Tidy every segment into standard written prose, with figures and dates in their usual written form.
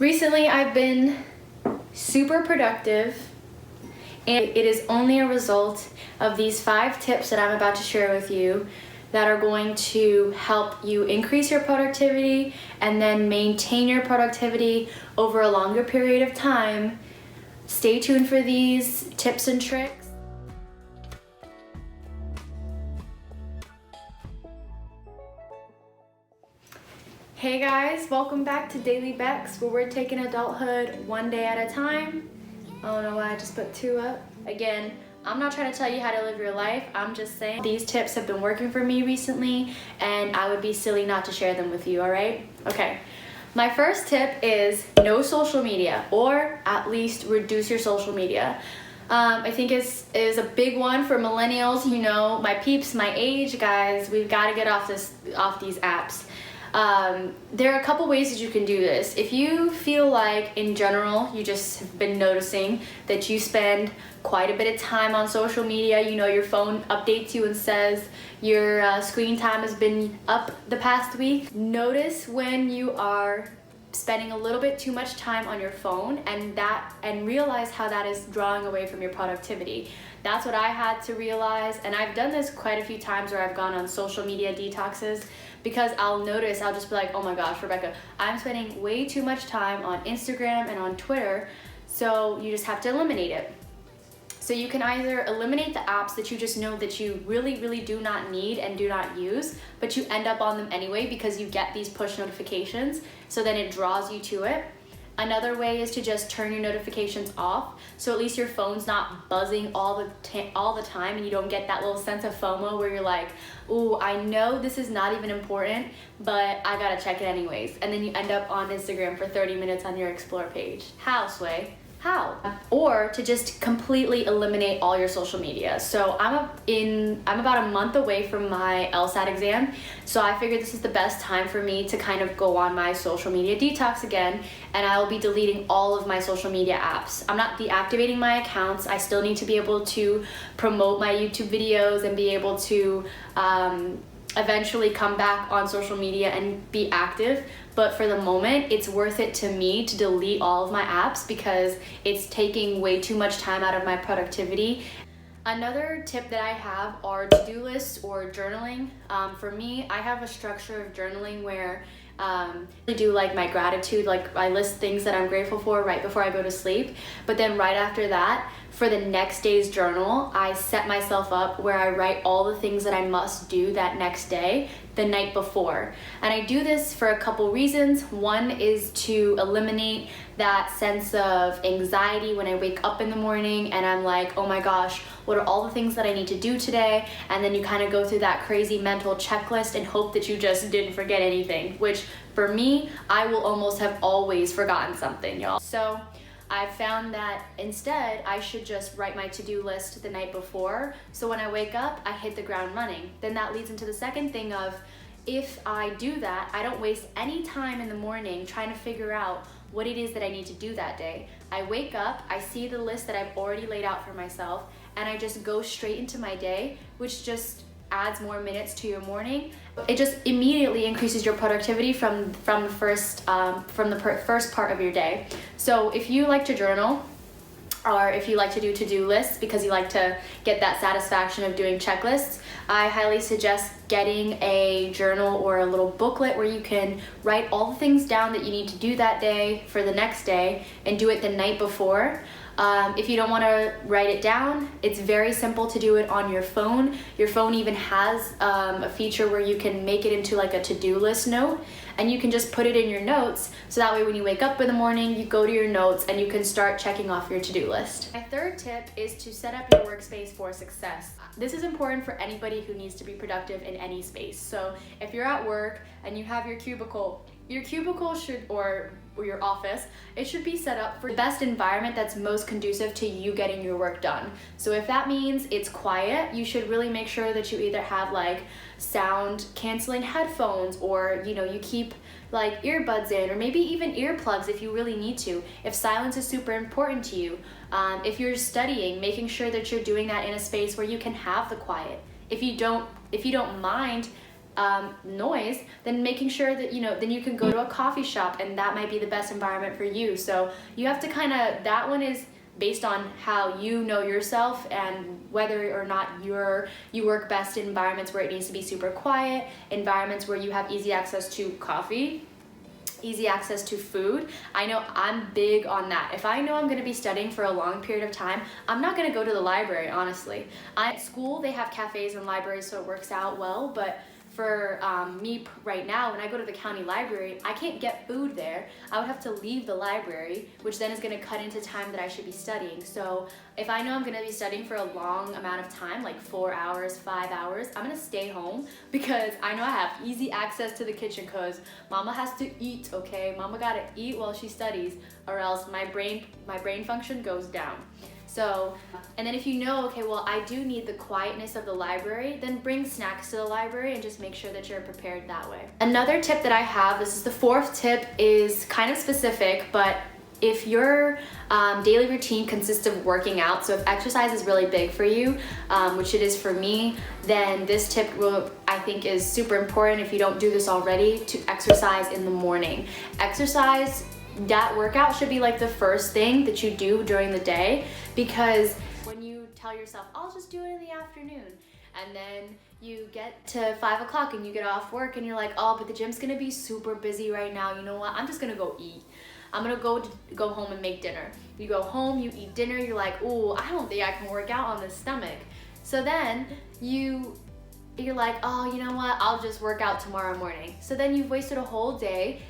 Recently, I've been super productive, and it is only a result of these 5 tips that I'm about to share with you that are going to help you increase your productivity and then maintain your productivity over a longer period of time. Stay tuned for these tips and tricks. Hey guys, welcome back to Daily Becks, where we're taking adulthood one day at a time. I don't know why I just put 2 up. Again, I'm not trying to tell you how to live your life. I'm just saying these tips have been working for me recently, and I would be silly not to share them with you, all right? Okay. My first tip is no social media, or at least reduce your social media. I think is a big one for millennials. You know, my peeps, my age, guys. We've got to get off these apps. There are a couple ways that you can do this. If you feel like in general you just have been noticing that you spend quite a bit of time on social media, you know, your phone updates you and says your screen time has been up the past week, notice when you are spending a little bit too much time on your phone and realize how that is drawing away from your productivity. That's what I had to realize, and I've done this quite a few times where I've gone on social media detoxes, because I'll just be like, oh my gosh, Rebecca, I'm spending way too much time on Instagram and on Twitter. So you just have to eliminate it. So you can either eliminate the apps that you just know that you really, really do not need and do not use, but you end up on them anyway because you get these push notifications, so then it draws you to it. Another way is to just turn your notifications off, so at least your phone's not buzzing all the time, and you don't get that little sense of FOMO where you're like, ooh, I know this is not even important, but I gotta check it anyways. And then you end up on Instagram for 30 minutes on your Explore page. How, Sway? How? Or to just completely eliminate all your social media. So I'm about a month away from my LSAT exam, so I figured this is the best time for me to kind of go on my social media detox again, and I will be deleting all of my social media apps. I'm not deactivating my accounts. I still need to be able to promote my YouTube videos and be able to eventually come back on social media and be active, but for the moment it's worth it to me to delete all of my apps because it's taking way too much time out of my productivity. Another tip that I have are to-do lists or journaling. For me, I have a structure of journaling where I do like my gratitude, like I list things that I'm grateful for right before I go to sleep, but then right after that, for the next day's journal, I set myself up where I write all the things that I must do that next day the night before. And I do this for a couple reasons. One is to eliminate that sense of anxiety when I wake up in the morning and I'm like, oh my gosh, what are all the things that I need to do today? And then you kind of go through that crazy mental checklist and hope that you just didn't forget anything, which for me, I will almost have always forgotten something, y'all. So I found that instead I should just write my to-do list the night before, so when I wake up I hit the ground running. Then that leads into the second thing of, if I do that, I don't waste any time in the morning trying to figure out what it is that I need to do that day. I wake up, I see the list that I've already laid out for myself, and I just go straight into my day, which just adds more minutes to your morning. It just immediately increases your productivity from the first part of your day. So if you like to journal, or if you like to do to-do lists because you like to get that satisfaction of doing checklists, I highly suggest getting a journal or a little booklet where you can write all the things down that you need to do that day for the next day and do it the night before. If you don't want to write it down, it's very simple to do it on your phone. Your phone even has a feature where you can make it into like a to-do list note, and you can just put it in your notes, so that way when you wake up in the morning, you go to your notes and you can start checking off your to-do list. My third tip is to set up your workspace for success. This is important for anybody who needs to be productive in any space. So if you're at work and you have your cubicle should, or your office, it should be set up for the best environment that's most conducive to you getting your work done. So if that means it's quiet, you should really make sure that you either have like sound canceling headphones, or you keep like earbuds in, or maybe even earplugs if you really need to, if silence is super important to you. If you're studying, making sure that you're doing that in a space where you can have the quiet. If you don't mind noise, then making sure that, then you can go to a coffee shop and that might be the best environment for you. So you have to that one is based on how you know yourself and whether or not you work best in environments where it needs to be super quiet, environments where you have easy access to coffee, easy access to food. I know I'm big on that. If I know I'm gonna be studying for a long period of time, I'm not gonna go to the library, honestly. At school, they have cafes and libraries, so it works out well, but for me right now, when I go to the county library, I can't get food there. I would have to leave the library, which then is gonna cut into time that I should be studying. So if I know I'm gonna be studying for a long amount of time, like 4 hours, 5 hours, I'm gonna stay home because I know I have easy access to the kitchen because mama has to eat, okay? Mama gotta eat while she studies or else my brain function goes down. So, and then if you know, okay, well, I do need the quietness of the library, then bring snacks to the library and just make sure that you're prepared that way. Another tip that I have, this is the 4th tip, is kind of specific, but if your daily routine consists of working out, so if exercise is really big for you, which it is for me, then this tip I think is super important if you don't do this already, to exercise in the morning. That workout should be like the first thing that you do during the day, because when you tell yourself, I'll just do it in the afternoon, and then you get to 5 o'clock and you get off work and you're like, oh, but the gym's gonna be super busy right now. You know what? I'm just gonna go eat. I'm gonna go home and make dinner. You go home, you eat dinner, you're like, ooh, I don't think I can work out on this stomach. So then you're like, oh, you know what? I'll just work out tomorrow morning. So then you've wasted a whole day,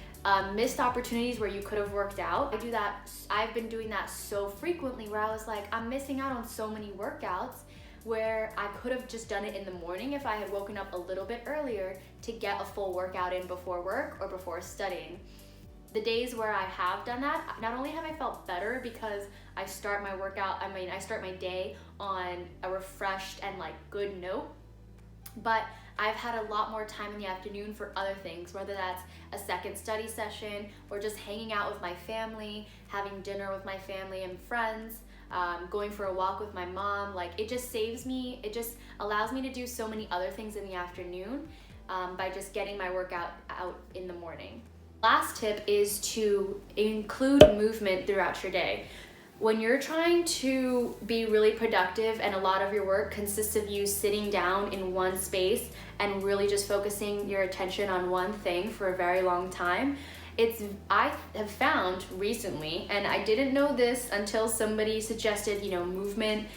missed opportunities where you could have worked out. I've been doing that so frequently where I was like, I'm missing out on so many workouts where I could have just done it in the morning if I had woken up a little bit earlier to get a full workout in before work or before studying. The days where I have done that, not only have I felt better because I start my day on a refreshed and like good note, but I've had a lot more time in the afternoon for other things, whether that's a second study session or just hanging out with my family, having dinner with my family and friends, going for a walk with my mom. Like, it just allows me to do so many other things in the afternoon by just getting my workout out in the morning. Last tip is to include movement throughout your day. When you're trying to be really productive and a lot of your work consists of you sitting down in one space and really just focusing your attention on one thing for a very long time, I have found recently, and I didn't know this until somebody suggested, movement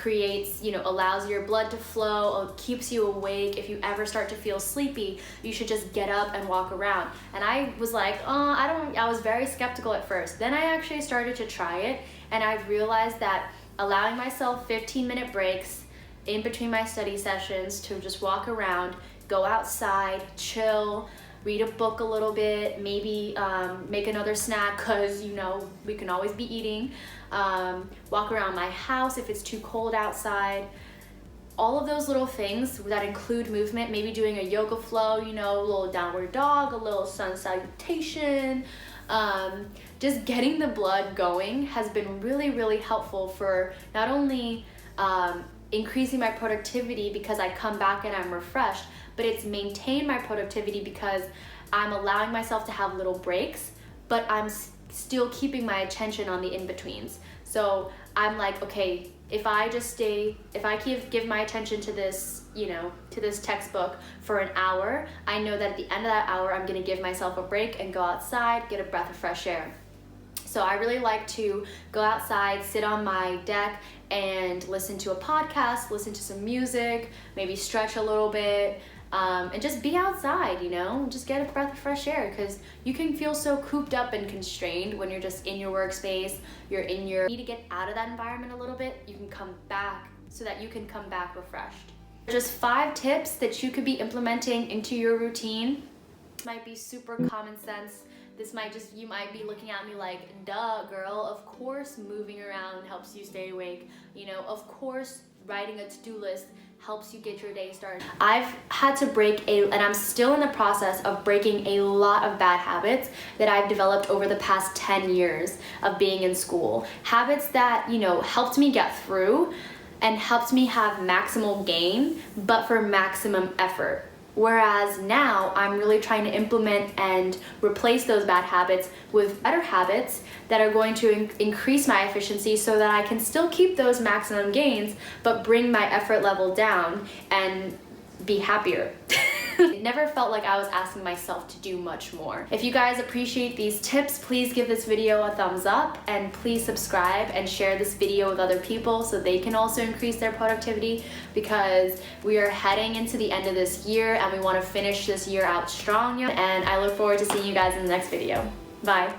allows your blood to flow, keeps you awake. If you ever start to feel sleepy, you should just get up and walk around. And I was like, I was very skeptical at first. Then I actually started to try it, and I realized that allowing myself 15-minute breaks in between my study sessions to just walk around, go outside, chill, read a book a little bit, maybe make another snack because we can always be eating, walk around my house if it's too cold outside. All of those little things that include movement, maybe doing a yoga flow, a little downward dog, a little sun salutation, just getting the blood going has been really, really helpful for not only increasing my productivity because I come back and I'm refreshed, but it's maintained my productivity because I'm allowing myself to have little breaks, but I'm still keeping my attention on the in-betweens. So I'm like, okay, if I give my attention to this, to this textbook for an hour, I know that at the end of that hour, I'm gonna give myself a break and go outside, get a breath of fresh air. So I really like to go outside, sit on my deck and listen to a podcast, listen to some music, maybe stretch a little bit, and just be outside, just get a breath of fresh air, because you can feel so cooped up and constrained when you're just in your workspace, you need to get out of that environment a little bit, you can come back so that you can come back refreshed. Just 5 tips that you could be implementing into your routine. This might be super common sense. You might be looking at me like, duh, girl, of course moving around helps you stay awake. Of course writing a to-do list helps you get your day started. I've had to and I'm still in the process of breaking a lot of bad habits that I've developed over the past 10 years of being in school. Habits that, helped me get through and helped me have maximal gain, but for maximum effort. Whereas now I'm really trying to implement and replace those bad habits with better habits that are going to increase my efficiency so that I can still keep those maximum gains but bring my effort level down and be happier. It never felt like I was asking myself to do much more. If you guys appreciate these tips, please give this video a thumbs up and please subscribe and share this video with other people so they can also increase their productivity, because we are heading into the end of this year and we want to finish this year out strong. And I look forward to seeing you guys in the next video. Bye.